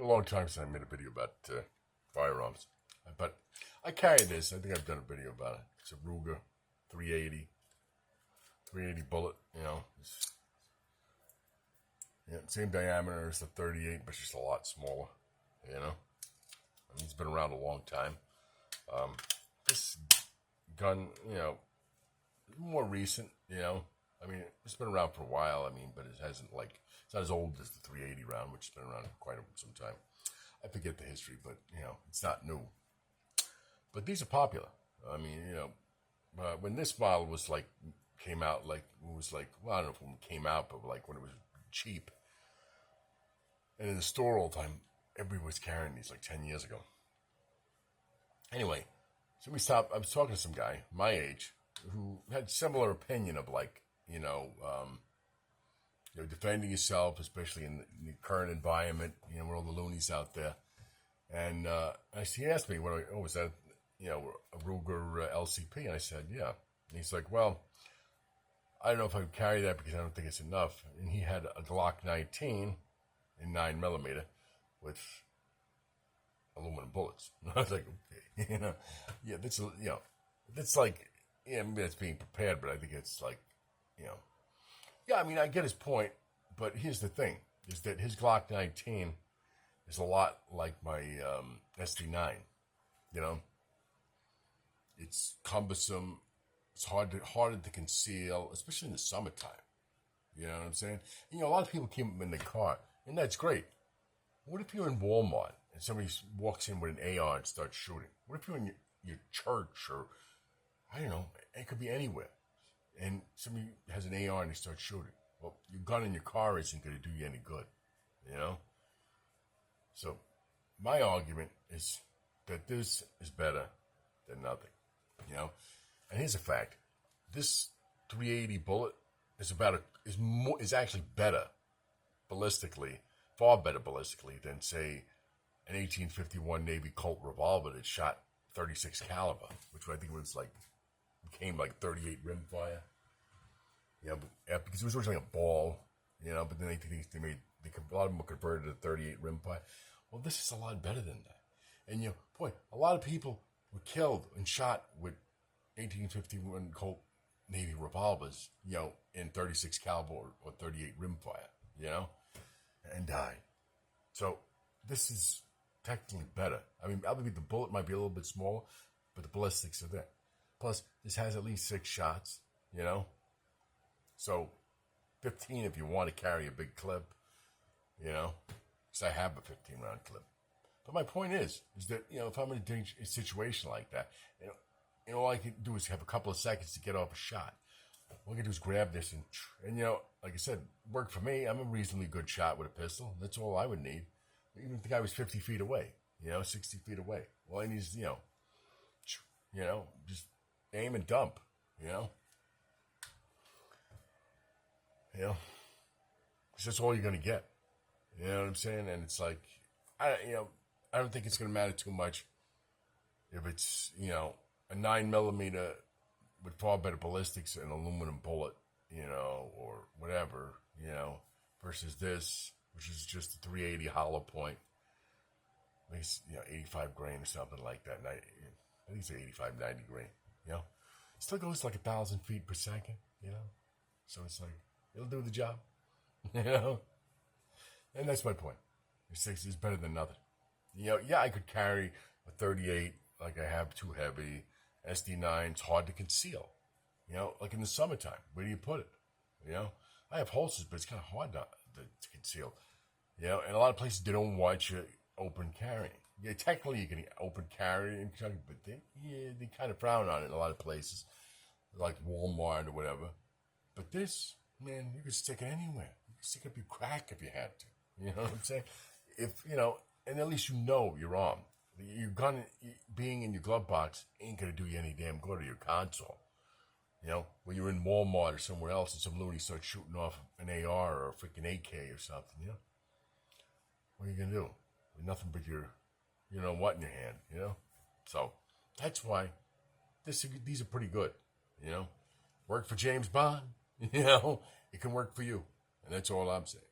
been a long time since I made a video about firearms. But I carry this. I think I've done a video about it. It's a Ruger 380. 380 bullet, same diameter as the 38, but just a lot smaller, it's been around a long time. This gun, more recent, it's been around for a while, but it hasn't, it's not as old as the 380 round, which has been around quite some time. I forget the history, but, it's not new. But these are popular. When this model was, came out, I don't know if it came out, but, when it was cheap, and in the store all the time, everybody was carrying these, 10 years ago. Anyway, so I was talking to some guy, my age, who had similar opinion of, defending yourself, especially in the current environment, with all the loonies out there. And he asked me, was that, a Ruger LCP? And I said, yeah. And he's like, well, I don't know if I would carry that because I don't think it's enough. And he had a Glock 19 in 9mm with aluminum bullets. I was like, okay, maybe that's being prepared, but I think it's I get his point, but here's the thing, is that his Glock 19 is a lot like my SD9, It's cumbersome. It's harder to conceal, especially in the summertime. You know what I'm saying? A lot of people keep them in the car, and that's great. What if you're in Walmart and somebody walks in with an AR and starts shooting? What if you're in your church or, I don't know, it could be anywhere, and somebody has an AR and they start shooting? Well, your gun in your car isn't going to do you any good, So my argument is that this is better than nothing, And here's a fact: this 380 bullet is actually better ballistically, far better ballistically than, say, an 1851 Navy Colt revolver that shot 36 caliber, which I think became 38 rimfire. Because it was originally a ball, but then a lot of them were converted to 38 rimfire. Well, this is a lot better than that. And, a lot of people were killed and shot with 1851 Colt Navy revolvers, in 36 caliber or 38 rimfire, and died. So this is technically better. Obviously the bullet might be a little bit smaller, but the ballistics are there. Plus, this has at least 6 shots, So 15 if you want to carry a big clip, because I have a 15-round clip. But my point is that, if I'm in a situation like that, all I can do is have a couple of seconds to get off a shot. All I can do is grab this and like I said, work for me. I'm a reasonably good shot with a pistol. That's all I would need. Even if the guy was 50 feet away, 60 feet away. All I need is, just aim and dump, Because that's all you're going to get. You know what I'm saying? And it's I don't think it's going to matter too much if it's, a 9mm with far better ballistics and aluminum bullet, or whatever, versus this, which is just a 380 hollow point. At least, 85 grain or something like that. I think it's 85, 90 grain, It still goes 1,000 feet per second, So it's it'll do the job, And that's my point. It's better than nothing. I could carry a 38 like I have, too heavy. SD9's hard to conceal. In the summertime, where do you put it? I have holsters, but it's kind of hard to conceal. And a lot of places, they don't want you open carrying. Yeah, technically you can open carry in Kentucky, but they kind of frown on it in a lot of places, like Walmart or whatever. But this, man, you can stick it anywhere. You can stick it up your crack if you had to. You know what I'm saying? And at least you're armed. Your gun being in your glove box ain't going to do you any damn good to your console. When you're in Walmart or somewhere else and some loony starts shooting off an AR or a freaking AK or something, what are you going to do? With nothing but your, what in your hand, So that's why these are pretty good, Work for James Bond, it can work for you. And that's all I'm saying.